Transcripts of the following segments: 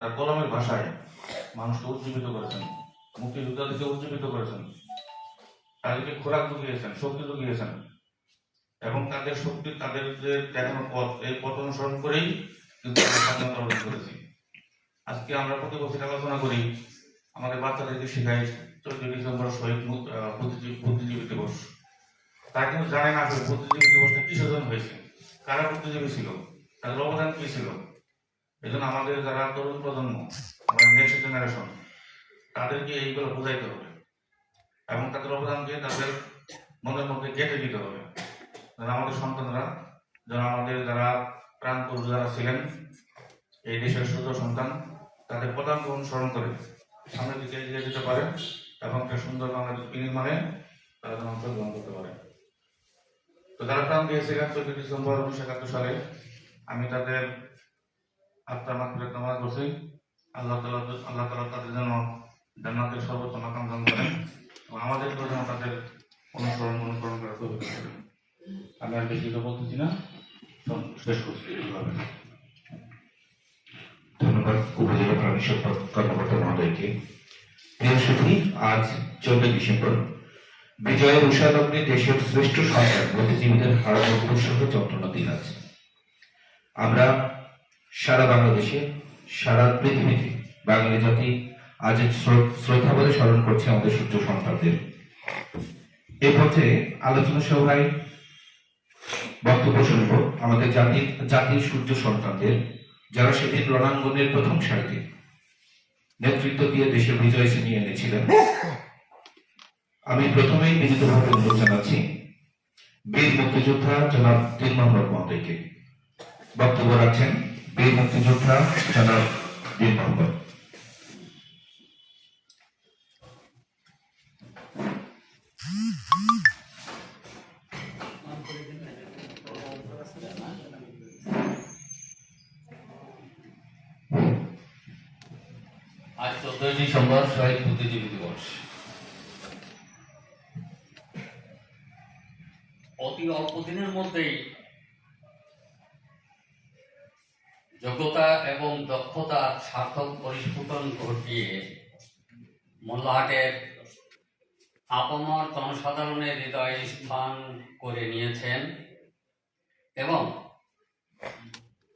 তার কলমের ভাষায় মানুষকে উজ্জীবিত করেছেন, মুক্তিযোদ্ধাদেরকে উজ্জীবিত করেছেন, তাদেরকে খোরাক জুগিয়েছেন, শক্তি জুগিয়েছেন এবং তাদের শক্তি, তাদের যে দেখানো পথ, এই পথ অনুসরণ করেই কিন্তু আমরা স্বাধীনতা অর্জন করেছি। আজকে আমরা প্রতি বছর আলোচনা করি, আমাদের বাচ্চাদেরকে শেখাই 14 ডিসেম্বর শহীদ বুদ্ধিজীবী দিবস। তারা কিন্তু জানে না আসলে বুদ্ধিজীবী দিবসটা কিসের জন্য হয়েছে, কারা বুদ্ধিজীবী ছিল, তাদের অবদান কি ছিল। এই জন্য আমাদের যারা তরুণ প্রজন্ম, আমাদের নেক্সট জেনারেশন, তাদেরকে এইগুলো বোঝাইতে হবে এবং তাদের অবদানকে তাদের মনের মধ্যে গেঁথে দিতে হবে। আমাদের সন্তানরা, যারা আমাদের যারা প্রাণপুরুষ যারা ছিলেন, এই দেশের সূর্য সন্তান, তাদের পদাঙ্ক অনুসরণ করে সামনের দিকে এগিয়ে যেতে পারে এবং একটা সুন্দর বাংলাদেশ বিনির্মাণে তারা যেন অংশগ্রহণ করতে পারে। তো যারা প্রাণ দিয়েছিলেন 14 ডিসেম্বর 1971 সালে, আমি তাদের আত্মার মাগফিরাত কামনা করছি। আল্লাহ তাআলা তাদের যেন জান্নাতের সর্বোচ্চ মাকাম দান করেন এবং আমাদেরকেও যেন তাদের অনুসরণ করার তৌফিক দেন। আমি আর বেশি কিছু বলতেছি না, শেষ করছি। ধন্যবাদ উপজেলা প্রাণী সম্পদ কর্মকর্তা মহোদয়কে। প্রিয় সুধী, আজ 14 ডিসেম্বর বিজয়ের উষালগ্নে দেশের শ্রেষ্ঠ সন্তান বুদ্ধিজীবীদের হারানোর সহ যন্ত্রণা দিন আছে। আমরা সারা বাংলাদেশে, সারা পৃথিবীতে বাঙালি জাতি আজ শ্রদ্ধা বলে স্মরণ করছে আমাদের সূর্য সন্তানদের। এই পর্যায়ে আলোচনা সভায় বক্তব্য শুনব আমাদের জাতির সূর্য সন্তানদের, যারা সেদিন রণাঙ্গনের প্রথম সারিতে নেতৃত্ব দিয়ে দেশের বিজয় ছিনিয়ে এনেছিলেন। আমি প্রথমেই বিনীতভাবে অনুরোধ জানাচ্ছি বীর মুক্তিযোদ্ধা জনাব দীন মোহাম্মদ মহোদয়কে। বক্তব্য রাখছেন বীর মুক্তিযোদ্ধা জনাব দীন মোহাম্মদ। আজ 14 ডিসেম্বর শহীদ বুদ্ধিজীবী দিবস। অতি অল্প দিনের মধ্যেই যোগ্যতা এবং দক্ষতার সার্থক পরিস্ফুটন ঘটিয়ে মোল্লাহাটের আপামর জনসাধারণের হৃদয়ে স্থান করে নিয়েছেন এবং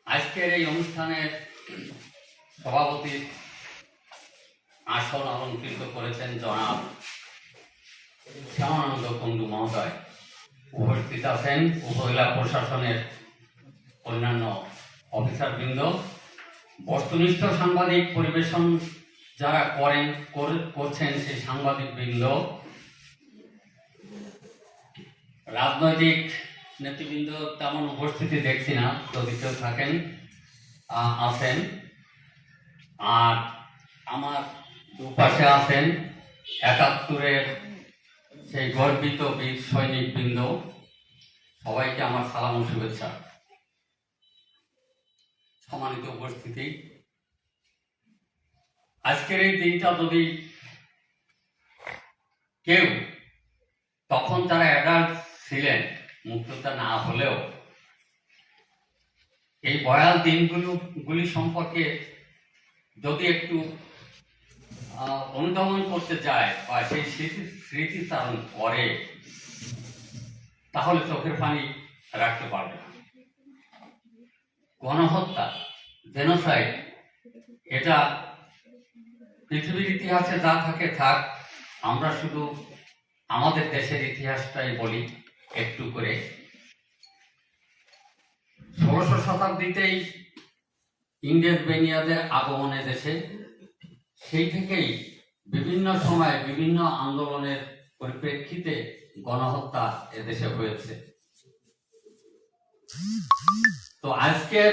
আজকের এই অনুষ্ঠানের সভাপতির আসন অলঙ্কৃত করেছেন জনাব শ্যামানন্দ কুণ্ডু মহোদয়। উপস্থিত আছেন উপজেলা প্রশাসনের অন্যান্য অফিসারবৃন্দ, বস্তুনিষ্ঠ সাংবাদিক পরিবেশন যারা করছেন সেই সাংবাদিক বৃন্দ, রাজনৈতিক নেতৃবৃন্দ তেমন উপস্থিতি দেখছি না, যদি কেউ থাকেন আছেন। আর আমার দুপাশে আছেন 71-এর সেই গর্বিত বীর সৈনিক বৃন্দ, সবাইকে আমার সালাম ও শুভেচ্ছা। সম্মানিত উপস্থিতি, আজকের এই দিনটা যদি কেউ তখন যারা অ্যাডাল্ট ছিলেন, মুক্ততা না হলেও, এই ভয়াল দিনগুলি সম্পর্কে যদি একটু অনুধাবন করতে যায় বা সেই স্মৃতিচারণ করে, তাহলে চোখের পানি রাখতে পারবে না। গণহত্যা, জেনোসাইড, এটা পৃথিবীর ইতিহাসে যা থাকে থাক, আমরা শুধু আমাদের দেশের ইতিহাসটাই বলি একটু করে। 16শ শতাব্দীতেই ইংরেজ বেনিয়াদের আগমনে দেশে, সেই থেকেই বিভিন্ন সময়ে বিভিন্ন আন্দোলনের পরিপ্রেক্ষিতে গণহত্যা এদেশে হয়েছে। তো আজকের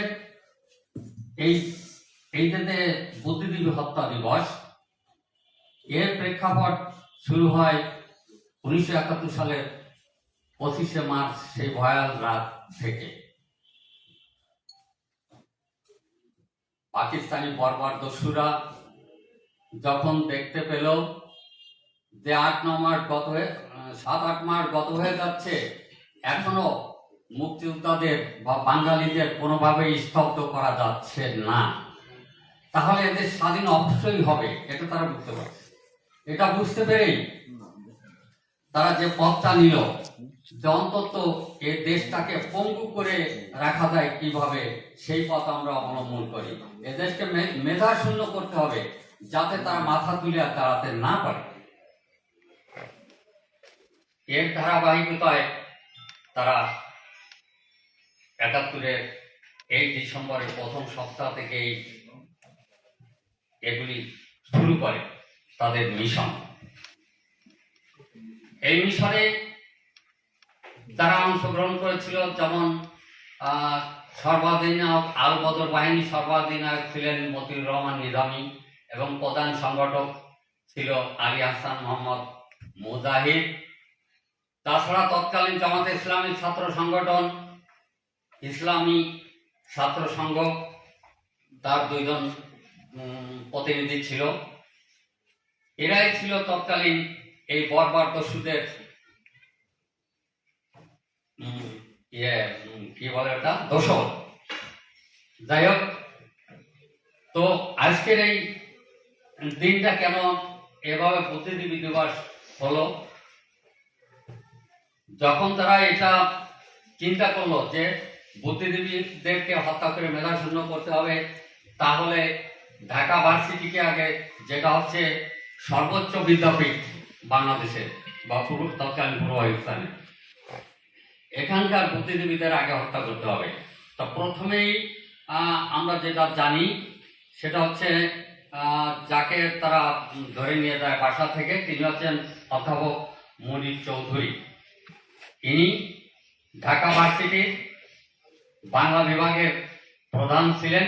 এই যে বুদ্ধিজীবী হত্যা দিবস, এর প্রেক্ষাপট শুরু হয় 1971 সালের 25শে মার্চ, সেই ভয়াল রাত থেকে। পাকিস্তানি বর্বর দস্যুরা যখন দেখতে পেল যে 7-8 মাস গত হয়ে যাচ্ছে, এখনো মুক্তিযোদ্ধাদের বা বাঙালিদের কোনোভাবেই স্তব্ধ করা যাচ্ছে না, তাহলে এদের স্বাধীন অবশ্যই হবে, এটা তারা বুঝতে পারছে। এটা বুঝতে পেরেই তারা যে পথটা নিল, যে অন্তত এই দেশটাকে পঙ্গু করে রাখা যায় কিভাবে, সেই পথ আমরা অবলম্বন করি। এদেশকে মেধা শূন্য করতে হবে, যাতে তারা মাথা তুলে আর দাঁড়াতে না পারে। এর ধারাবাহিকতায় তারা ৭১-এর এই ডিসেম্বরের প্রথম সপ্তাহ থেকেই এগুলি শুরু করে তাদের মিশন। এই মিশনে যারা অংশগ্রহণ করেছিল, যেমন সর্বাধিনায়ক আল বদর বাহিনী সর্বাধিনায়ক ছিলেন মতিউর রহমান নিজামী এবং প্রধান সংগঠক ছিল আলী আহসান মোহাম্মদ মুজাহিদ। তাছাড়া তৎকালীন জামাতে ইসলামী ছাত্র সংগঠন, ইসলামী ছাত্র সংঘ, তার 2 জন প্রতিনিধি ছিল। এরাই ছিল তৎকালীন এই বর্বর দস্যুদের কি বলে ওটা, দোসর। যাই হোক, তো আজকের এই দিনটা কেন এভাবে বুদ্ধিজীবী দিবস হলো, যখন তারা এটা চিন্তা করলো যে বুদ্ধিজীবীদেরকে হত্যা করে মেধা শূন্য করতে হবে, তাহলে ঢাকা ভার্সিটিকে আগে, যেটা হচ্ছে সর্বোচ্চ বিদ্যাপীঠ বাংলাদেশের বা তৎকালীন পূর্ব পাকিস্তানে, এখানকার বুদ্ধিজীবীদের আগে হত্যা করতে হবে। তো প্রথমেই আমরা যেটা জানি সেটা হচ্ছে যাকে তারা ধরে নিয়ে যায় বাসা থেকে, তিনি হচ্ছেন অধ্যাপক মনির চৌধুরী। ইনি ঢাকা ভার্সিটির বাংলা বিভাগের প্রধান ছিলেন।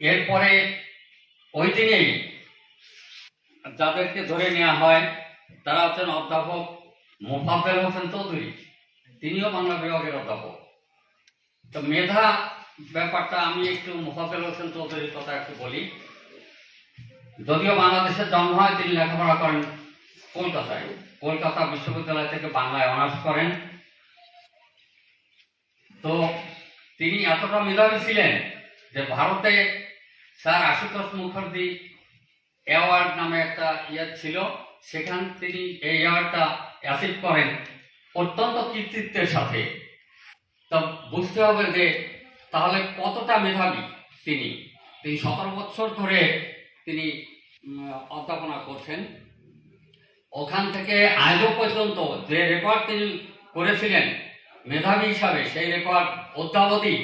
এরপরে ওই দিনেই যাদেরকে ধরে নেওয়া হয় তারা হচ্ছেন অধ্যাপক মোফাজ্জল হোসেন চৌধুরী, তিনিও বাংলা বিভাগের অধ্যাপক। তো মেধা ব্যাপারটা আমি একটু মোফাজ্জল হোসেন চৌধুরীর কথা একটু বলি। যদিও বাংলাদেশের জন্ম হয়, তিনি লেখাপড়া করেন কলকাতায়, কলকাতা বিশ্ববিদ্যালয় থেকে বাংলায় অনার্স করেন। তো তিনি এতটা মেধাবী ছিলেন যে ভারতে স্যার আশুতোষ মুখার্জি অ্যাওয়ার্ড নামে একটা ছিল, সেখান তিনি এই অ্যাওয়ার্ডটা অ্যাচিভ করেন অত্যন্ত কৃতিত্বের সাথে। তা বুঝতে হবে যে তাহলে কতটা মেধাবী তিনি। 17 বছর ধরে তিনি অধ্যাপনা করছেন। ওখান থেকে আজও পর্যন্ত যে রেকর্ড তিনি করেছিলেন মেধাবী হিসাবে, সেই রেকর্ড অদ্যাবধি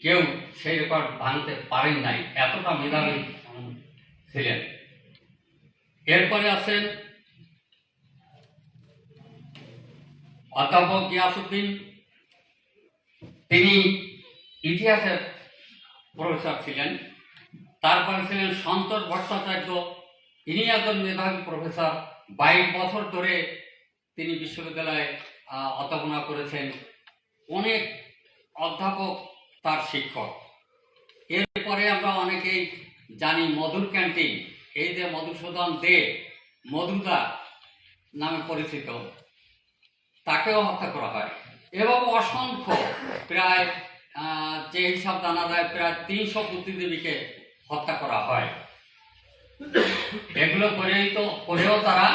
কেউ সেই রেকর্ড ভাঙতে পারেন নাই, এতটা মেধাবী ছিলেন। এরপরে আছেন অধ্যাপক গিয়াসউদ্দিন, তিনি ইতিহাসের প্রফেসর ছিলেন। তারপরে ছিলেন সন্তোষ ভট্টাচার্য, ইনি একজন মেধাবী প্রফেসর, 22 বছর ধরে তিনি বিশ্ববিদ্যালয়ে অধ্যাপনা করেছেন, অনেক অধ্যাপক তার শিক্ষক। এরপরে আমরা অনেকেই জানি মধুর ক্যান্টিন, এই যে মধুসূদন দে, মধুদা নামে পরিচিত, তাকেও হত্যা করা হয়। এবং অসংখ্য, প্রায় যে হিসাব জানা যায় প্রায় 300 বুদ্ধিজীবীকে হত্যা করা হয়। এগুলো করেও তারা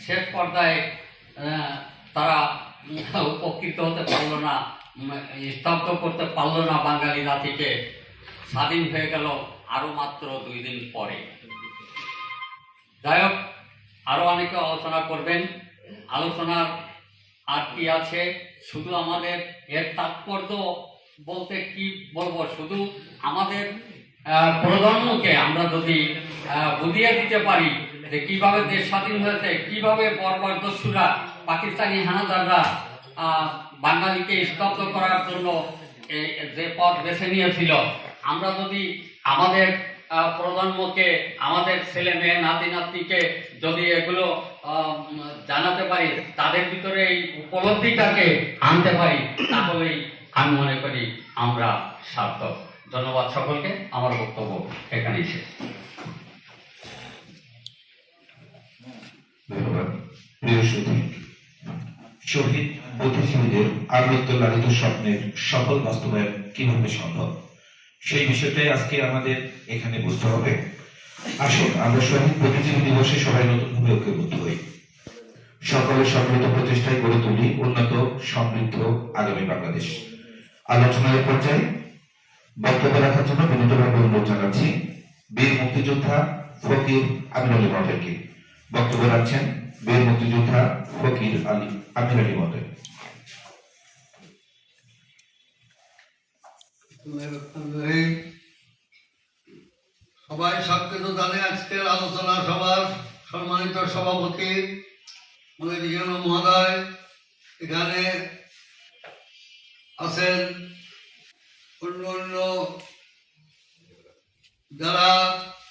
শেষ পর্যায়ে তারা উপকৃত হতে পারলো না, স্তব্ধ করতে পারলো না বাঙালি জাতিকে। স্বাধীন হয়ে গেল আরো মাত্র 2 দিন পরে। যাই হোক, আরো অনেকে আলোচনা করবেন। আলোচনার আর কি আছে, শুধু আমাদের এর তাৎপর্য বলতে কি বলবো, শুধু আমাদের প্রজন্মকে আমরা যদি বুঝিয়ে দিতে পারি যে কিভাবে দেশ স্বাধীন হয়েছে, কিভাবে বর্বর দস্যুরা, পাকিস্তানি হানাদাররা বাঙালিকে স্তব্ধ করার জন্য যে পথ বেছে নিয়েছিল, আমরা যদি আমাদের প্রজন্মকে, আমাদের ছেলে মেয়ে নাতি নাতনিকে যদি এগুলো জানাতে পারি, তাদের ভিতরে এই উপলব্ধিটাকে আনতে পারি, তাহলেই আমি মনে করি আমরা সার্থক। ধন্যবাদ সকলকে, আমার বক্তব্য এখানেই শেষ। ধন্যবাদ। প্রিয় সুধী, শহীদ বুদ্ধিজীবীদের আবৃত লালিত স্বপ্নের সফল বাস্তবায়ন কিভাবে সম্ভব, সেই বিষয়টাই আজকে আমাদের এখানে বুঝতে হবে। আসুন আমরা শহীদ বুদ্ধিজীবী দিবসে সবাই নতুনভাবে ঐক্যবদ্ধ হই, সকলের সম্মিলিত প্রচেষ্টায় গড়ে তুলি উন্নত সমৃদ্ধ আগামী বাংলাদেশ। আলোচনার পর্যায়ে বক্তব্য রাখার জন্য বিনীতভাবে অনুরোধ জানাচ্ছি বীর মুক্তিযোদ্ধা ফকির আমির আলী মহোদয়কে। বক্তব্য রাখছেন বীর মুক্তিযোদ্ধা ফকির আমির আলী মহোদয়। সবাই সবকিছু জানে। আজকের আলোচনা সভার সম্মানিত সভাপতি মহোদয় এখানে আছেন, অন্য অন্য যারা,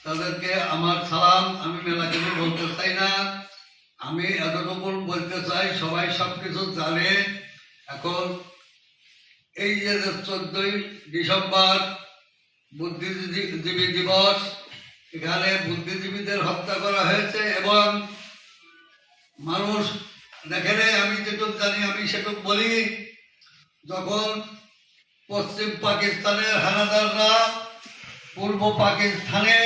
তাদেরকে আমার সালাম। আমি মেলা কিছু বলতে চাই না, আমি এতটুকু বলতে চাই সবাই সবকিছু জানে। এখন এই যে 14ই ডিসেম্বর বুদ্ধিজীবী দিবস, এখানে বুদ্ধিজীবীদের হত্যা করা হয়েছে এবং মানুষ দেখে নেই। আমি যেটুকু জানি আমি সেটুকু বলি। যখন পশ্চিম পাকিস্তানের হানাদাররা পূর্ব পাকিস্তানে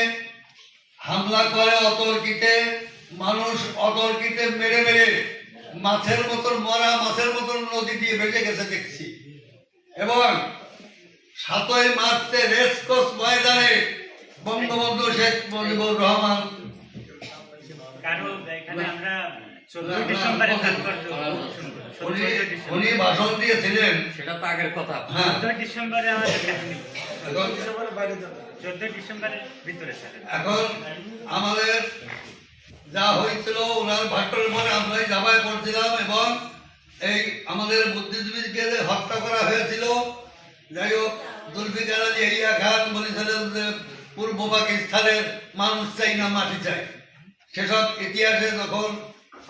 হামলা করে অতর্কিতে, মানুষ অতর্কিতে মেরে মেরে মাছের মতন মরা মাছের মতন নদী দিয়ে বেঁচে গেছে দেখছি। এবং 7ই মার্চে রেসকোর্স ময়দানে বঙ্গবন্ধু শেখ মুজিবুর রহমান উনি ভাষণ দিয়েছিলেন। সেটা তো আগের কথা। হ্যাঁ, 14 ডিসেম্বরে আমাদের কাহিনী, 14 ডিসেম্বরের ভিতরে স্যার। এখন আমাদের যা হয়েছিল ওনার ভাট্টর পরে আমরাই জামায় পড়ছিলাম এবং এই আমাদের বুদ্ধিজীবীকে হত্যা করা হয়েছিল। যাই হোক, জুলফিকার আলী এলিয়া খান বলেছিলেন যে পূর্ব পাকিস্তানের মানুষ চাই না মাটি চাই। সেসব ইতিহাসে যখন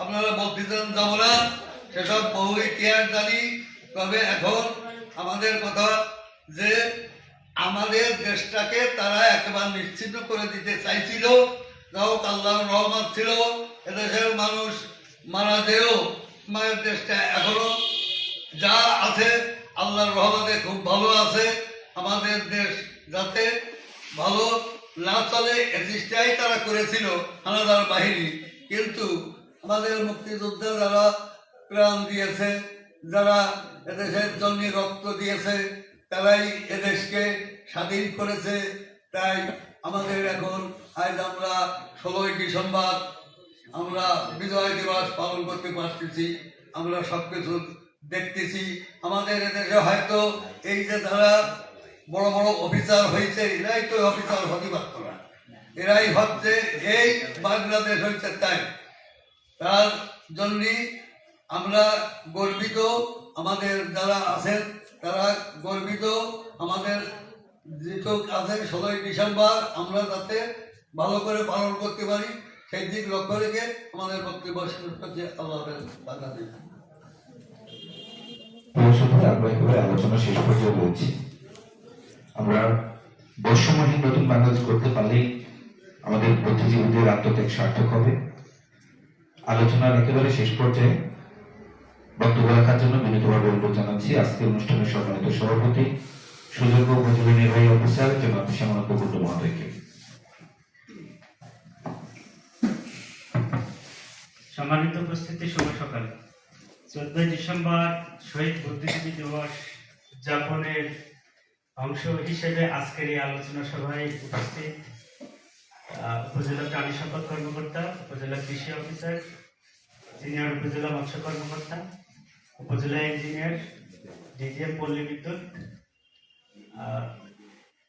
আপনারা বলতেছেন যাব না, সেসব বহু ইতিহাস জানি। তবে এখন আমাদের কথা যে আমাদের দেশটাকে তারা একেবারে নিশ্চিন্ন করে দিতে চাইছিল। যাও আল্লাহর রহমত ছিল, এদেশের মানুষ মারা যেও মায়ের দেশটা এখনো যা আছে আল্লাহর রহমতে খুব ভালো আছে। আমাদের দেশ যাতে ভালো না চলে এ চেষ্টাই তারা করেছিল হানাদার বাহিনী। কিন্তু আমাদের মুক্তিযোদ্ধা যারা প্রাণ দিয়েছে, যারা এদেশের জন্য রক্ত দিয়েছে, তারাই এদেশকে স্বাধীন করেছে। তাই আমাদের এখন আজ আমরা 16ই ডিসেম্বর আমরা বিজয় দিবস পালন করতে পারতেছি। আমরা সবকিছু দেখতেছি। আমাদের এদেশে হয়তো এই যে যারা বড় বড় অফিসার হয়েছে, এরাই তো অফিসার হতে পারত না। এরাই হচ্ছে এই বাংলাদেশ হচ্ছে। তাই তার জন্যই আমরা গর্বিত। আমাদের যারা আছেন তারা গর্বিত। আমাদের যেটুকু আছে 16ই ডিসেম্বর আমরা যাতে ভালো করে পালন করতে পারি সেই দিক লক্ষ্য রেখে আমাদের বক্তব্য শেষ করছে। আল্লাহ হাফেজ। আমরা একেবারে আলোচনা শেষ পর্যায়ে বলছি। আমরা বৈষম্যহীন নতুন বাংলাদেশ করতে পারলেই আমাদের বুদ্ধিজীবীদের আত্মত্যাগ সার্থক হবে। আলোচনার একেবারে শেষ পর্যায়ে বক্তব্য রাখার জন্য বিনীতভাবে অনুরোধ জানাচ্ছি আজকের অনুষ্ঠানের সম্মানিত সভাপতি সুযোগ্য উপজেলা নির্বাহী অফিসার জনাব শ্যামনাথ কুণ্ডু মহোদয়কে। সম্মানিত উপস্থিতি, শুভ সকাল। 14 ডিসেম্বর শহীদ বুদ্ধিজীবী দিবস উদযাপনের অংশ হিসেবে আজকের এই আলোচনা সভায় উপস্থিত উপজেলা প্রাণী সম্পদ কর্মকর্তা, উপজেলা কৃষি অফিসার, সিনিয়র উপজেলা মৎস্য কর্মকর্তা, উপজেলা ইঞ্জিনিয়ার, ডিজিএম পল্লী বিদ্যুৎ,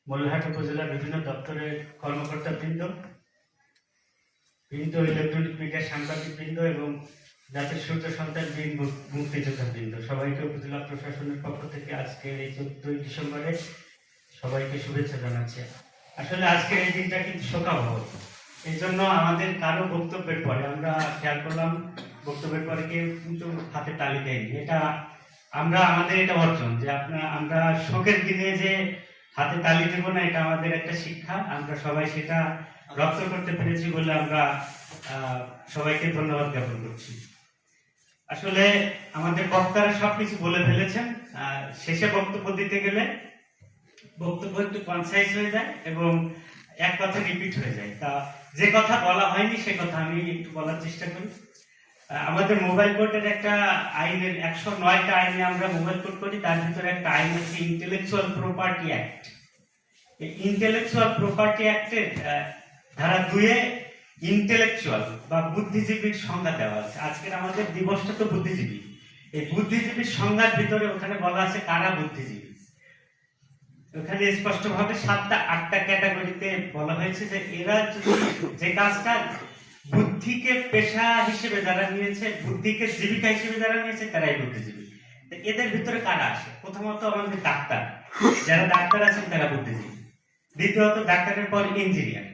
মল্লহাট উপজেলার বিভিন্ন দপ্তরের কর্মকর্তা বৃন্দ, ইলেকট্রনিক মিডিয়া সাংবাদিক বৃন্দ এবং জাতির সূর্য সন্তান বীর মুক্তিযোদ্ধা বৃন্দ, সবাইকে উপজেলা প্রশাসনের পক্ষ থেকে আজকের এই 14ই ডিসেম্বরে সবাইকে শুভেচ্ছা জানাচ্ছি। আসলে আজকের এই দিনটা কিন্তু শোকাবহ। এই জন্য আমাদের কারো বক্তব্যের পরে আমরা খেয়াল করলাম বক্তব্যের পরে কেউ কিন্তু হাতে তালি দেয়নি। এটা আমাদের এটা অর্জন যে আমরা শোকের দিনে যে হাতে তালি দেব না, এটা আমাদের একটা শিক্ষা। আমরা সবাই সেটা রপ্ত করতে পেরেছি বলে আমরা সবাইকে ধন্যবাদ জ্ঞাপন করছি। আসলে আমাদের বক্তারা সবকিছু বলে ফেলেছেন। শেষে বক্তব্য দিতে গেলে বক্তব্য একটু কনসাইজ হয়ে যায় এবং এক কথা রিপিট হয়ে যায়। তা যে কথা বলা হয়নি সে কথা আমি একটু বলার চেষ্টা করি। আমাদের মোবাইল কোর্টের একটা আইনের 109টা আইনে আমরা মোবাইল কোর্ট করি, তার ভিতরে একটা আইন হচ্ছে ইন্টেলেকচুয়াল প্রপার্টি অ্যাক্ট। এই ইন্টেলেকচুয়াল প্রপার্টি অ্যাক্টের ধারা 2-এ ইন্টেলেকচুয়াল বা বুদ্ধিজীবীর সংজ্ঞা দেওয়া আছে। আজকের আমাদের দিবসটা তো বুদ্ধিজীবী, এই বুদ্ধিজীবীর সংজ্ঞার ভিতরে ওখানে বলা আছে কারা বুদ্ধিজীবী। ওখানে স্পষ্টভাবে 7টা-8টা ক্যাটাগরিতে বলা হয়েছে যে এরা যদি যে কাজটা বুদ্ধিকে পেশা হিসেবে যারা নিয়েছে, বুদ্ধিকে জীবিকা হিসেবে যারা নিয়েছে, তারাই বুদ্ধিজীবী। এদের ভিতরে কারা আসে? প্রথমত আমাদের ডাক্তার, যারা ডাক্তার আছেন তারা বুদ্ধিজীবী। দ্বিতীয়ত ডাক্তারের পর ইঞ্জিনিয়ার,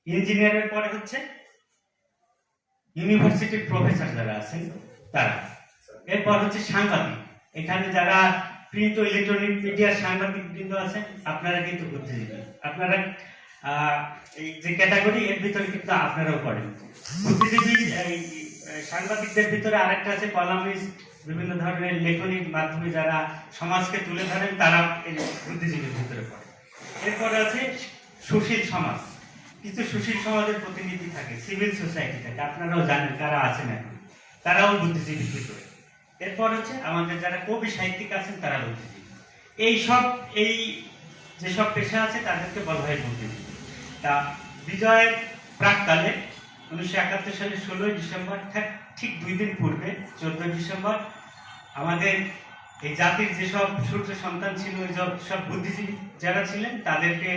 ইঞ্জিনিয়ারের পরে হচ্ছে ইউনিভার্সিটির প্রফেসর যারা আছেন তারা। এরপর হচ্ছে সাংবাদিক, এখানে যারা প্রিন্ট ও ইলেকট্রনিক মিডিয়ার সাংবাদিক বৃন্দ আছেন আপনারা কিন্তু বুদ্ধিজীবী। আপনারা এই যে ক্যাটাগরি এর ভিতরে কিন্তু আপনারাও পড়েন। বুদ্ধিজীবী এই সাংবাদিকদের ভিতরে আরেকটা আছে কলামিস্ট, বিভিন্ন ধরনের লেখনীর মাধ্যমে যারা সমাজকে তুলে ধরেন, তারা এই বুদ্ধিজীবীর ভিতরে পড়ে। এরপরে আছে সুশীল সমাজ, কিছু সুশীল সমাজের প্রতিনিধি থাকে, সিভিল সোসাইটি থাকে, আপনারাও জানেন কারা আছেন এখন, তারাও বুদ্ধিজীবীর ভিতরে। এরপর হচ্ছে আমাদের যারা কবি সাহিত্যিক আছেন তারা বুদ্ধিজীবী। এই যেসব পেশা আছে তাদেরকে বলা হয় বুদ্ধিজীবী। তা বিজয়ের প্রাককালে 1971 সালের 16ই ডিসেম্বর, ঠিক 2 দিন পূর্বে 14 ডিসেম্বর, আমাদের এই জাতির যেসব সূর্য সন্তান ছিল, ওই সব বুদ্ধিজীবী যারা ছিলেন তাদেরকে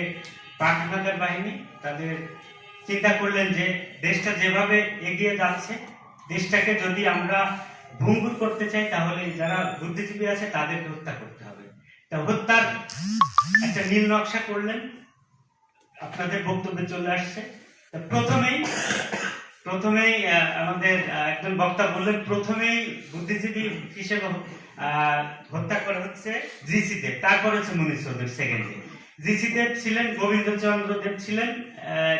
পাক হানাদার বাহিনী তাদের চিন্তা করলেন যে দেশটা যেভাবে এগিয়ে যাচ্ছে, দেশটাকে যদি আমরা ভঙ্গুর করতে চাই তাহলে যারা বুদ্ধিজীবী আছে তাদেরকে হত্যা করতে হবে। তা হত্যার একটা নীল নকশা করলেন, আপনাদের বক্তব্যে চলে আসছে। প্রথমেই আমাদের একজন বক্তা বললেন প্রথমেই বুদ্ধিজীবী হিসেবে হত্যা করা হচ্ছে জি.সি. দেব, তারপর হচ্ছে মুনির চৌধুরী সেকেন্ডে। জি.সি. দেব ছিলেন, গোবিন্দচন্দ্র দেব ছিলেন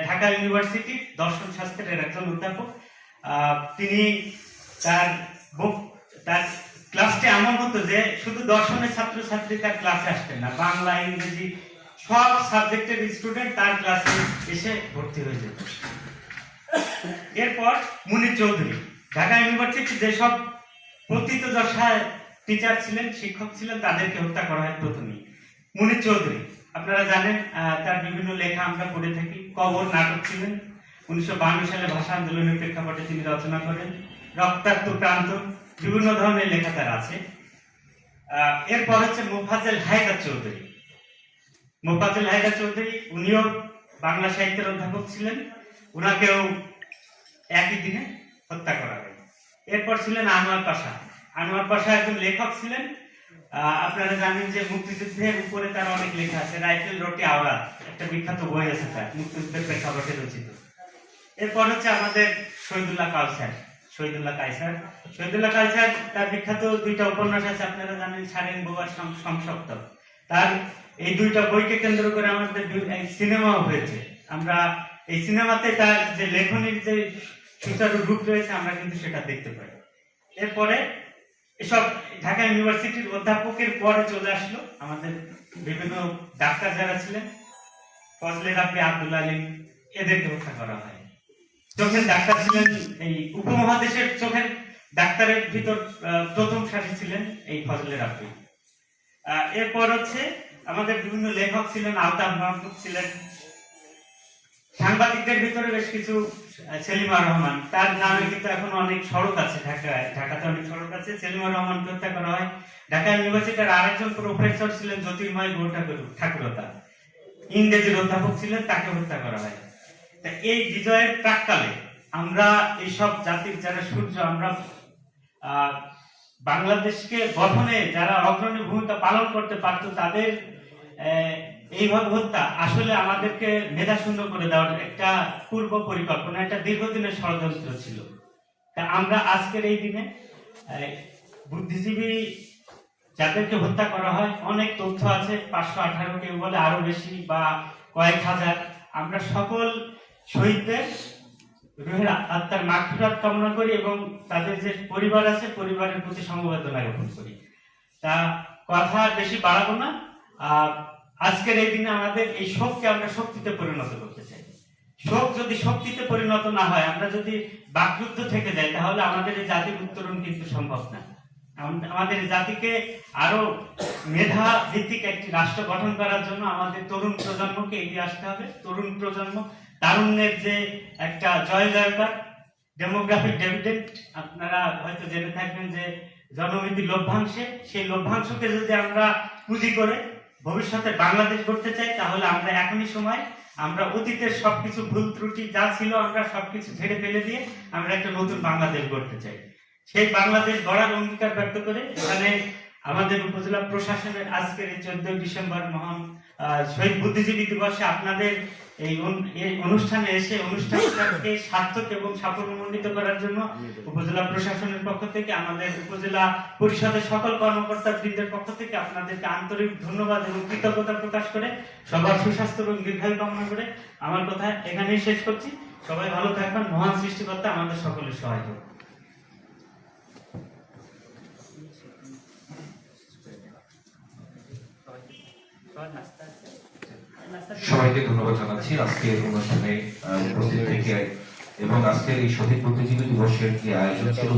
ঢাকা ইউনিভার্সিটি দর্শন শাস্ত্রের একজন অধ্যাপক। তিনি তার ক্লাসটা এমন হতো যে শুধু দর্শনের ছাত্রছাত্রী তার ক্লাসে আসতেন না, বাংলা ইংরেজি সব সাবজেক্টের স্টুডেন্ট তার ক্লাসে এসে ভর্তি হয়ে যেত। এরপর মুনির চৌধুরী, ঢাকা ইউনিভার্সিটি যেসব প্রথিতযশা টিচার ছিলেন, শিক্ষক ছিলেন, তাদেরকে হত্যা করা হয় প্রথমেই। মুনির চৌধুরী আপনারা জানেন, তার বিভিন্ন লেখা আমরা পড়ে থাকি। কবর নাটক ছিলেন, 1952 সালে ভাষা আন্দোলনের প্রেক্ষাপটে তিনি রচনা করেন। রক্তাক্ত প্রান্ত, বিভিন্ন ধরনের লেখা তার আছে। এরপর হচ্ছে মোফাজ্জল হায়দার চৌধুরী। মোফাজ্জল হায়দার চৌধুরী উনিও বাংলা সাহিত্যের অধ্যাপক ছিলেন, উনাকেও একই দিনে হত্যা করা হয়। এরপর ছিলেন আনোয়ার পাশা। আনোয়ার পাশা একজন লেখক ছিলেন। আপনারা জানেন যে মুক্তিযুদ্ধের উপরে তার অনেক লেখা আছে। রাইফেল রোটি আওরাত একটা বিখ্যাত বই আছে তার, মুক্তিযুদ্ধের প্রেক্ষাপটে রচিত। এরপর হচ্ছে আমাদের শহীদুল্লাহ কায়সার। শহীদুল্লাহ কায়সার তার বিখ্যাত 2টা উপন্যাস আছে, আপনারা জানেন, সারেং বোবার সংসপ্ত। তার এই 2টা বইকে কেন্দ্র করে আমাদের সিনেমাও হয়েছে। আমরা এই সিনেমাতে তার যে লেখনীর যে সুচারু রূপ রয়েছে আমরা কিন্তু সেটা দেখতে পাই। এরপরে এসব ঢাকা ইউনিভার্সিটির অধ্যাপকের পরে চলে আসলো আমাদের বিভিন্ন ডাক্তার যারা ছিলেন, ফজলে রাব্বি, আব্দুল আলিম, এদেরকে হত্যা করা হয়। চোখের ডাক্তার ছিলেন, এই উপমহাদেশের চোখের ডাক্তারের ভিতর প্রথম সারি ছিলেন এই ফজলে রাব্বি। এরপর হচ্ছে আমাদের বিভিন্ন লেখক ছিলেন, আলতাফ মাহমুদ ছিলেন। সাংবাদিকদের ভিতরে বেশ কিছু, সেলিমা রহমান, তার নামে কিন্তু এখন অনেক সড়ক আছে ঢাকাতে অনেক সড়ক আছে। সেলিমা রহমানকে হত্যা করা হয়। ঢাকা ইউনিভার্সিটির আরেকজন প্রফেসর ছিলেন জ্যোতির্ময় ঠাকুরতা, ইংরেজির অধ্যাপক ছিলেন, তাকে হত্যা করা হয়। তা এই বিজয়ের প্রাককালে আমরা এইসব জাতির যারা সূর্য, আমরা বাংলাদেশকে গঠনে যারা অগ্রণী ভূমিকা পালন করতে পারত, তাদের এইভাবে হত্যা আসলে আমাদেরকে মেধা শূন্য করে দেওয়ার একটা পূর্ব পরিকল্পনা, একটা দীর্ঘদিনের ষড়যন্ত্র ছিল। তা আমরা আজকের এই দিনে বুদ্ধিজীবী যাদেরকে হত্যা করা হয়, অনেক তথ্য আছে, 518, কেউ বলে আরো বেশি বা কয়েক হাজার। আমরা সকল শহীদদের রুহের আত্মার মাগফিরাত কামনা করি এবং তাদের যে পরিবার আছে পরিবারের প্রতি সমবেদনা জ্ঞাপন করি। তা কথা বেশি বাড়াবো না। আজকের এই দিনে আমাদের এই শোককে আমরা শক্তিতে পরিণত করতে চাই। শোক যদি শক্তিতে পরিণত না হয়, আমরা যদি বাকরুদ্ধ থেকে যাই, তাহলে আমাদের এই জাতির উত্তরণ কিন্তু সম্ভব না। আমাদের জাতিকে আরো মেধা ভিত্তিক একটি রাষ্ট্র গঠন করার জন্য আমাদের তরুণ প্রজন্মকে এগিয়ে আসতে হবে। তরুণ প্রজন্ম, তারুণ্যের যে একটা জয় জয়কার, ডেমোগ্রাফিক ডিভিডেন্ড আপনারা হয়তো জেনে থাকবেন যে জনমিতি লভ্যাংশে, সেই লভ্যাংশকে যদি আমরা পুঁজি করে ভবিষ্যতে বাংলাদেশ গড়তে চাই, তাহলে আমরা এখনই সময় আমরা অতীতের সবকিছু ভুল ত্রুটি যা ছিল আমরা সবকিছু ঝেড়ে ফেলে দিয়ে আমরা একটা নতুন বাংলাদেশ গড়তে চাই। সেই বাংলাদেশ গড়ার অঙ্গীকার ব্যক্ত করে এখানে আমাদের উপজেলা প্রশাসনের আজকের এই 14 ডিসেম্বর মহান শহীদ বুদ্ধিজীবী দিবসে আপনাদের এই অনুষ্ঠানে এসে অনুষ্ঠানটাকে সার্থক এবং সাফল্যমণ্ডিত করার জন্য উপজেলা প্রশাসনের পক্ষ থেকে, আমাদের উপজেলা পরিষদের সকল কর্মকর্তা বৃন্দের পক্ষ থেকে আপনাদেরকে আন্তরিক ধন্যবাদ এবং কৃতজ্ঞতা প্রকাশ করে সবার সুস্বাস্থ্য এবং দীর্ঘায়ু কামনা করে আমার কথা এখানেই শেষ করছি। সবাই ভালো থাকবেন। মহান সৃষ্টিকর্তা আমাদের সকলের সহায় হোক। সবাইকে ধন্যবাদ জানাচ্ছি আজকের অনুষ্ঠানে উপস্থিত থেকে এবং আজকের এই শহীদ বুদ্ধিজীবী দিবসের যে আয়োজন ছিল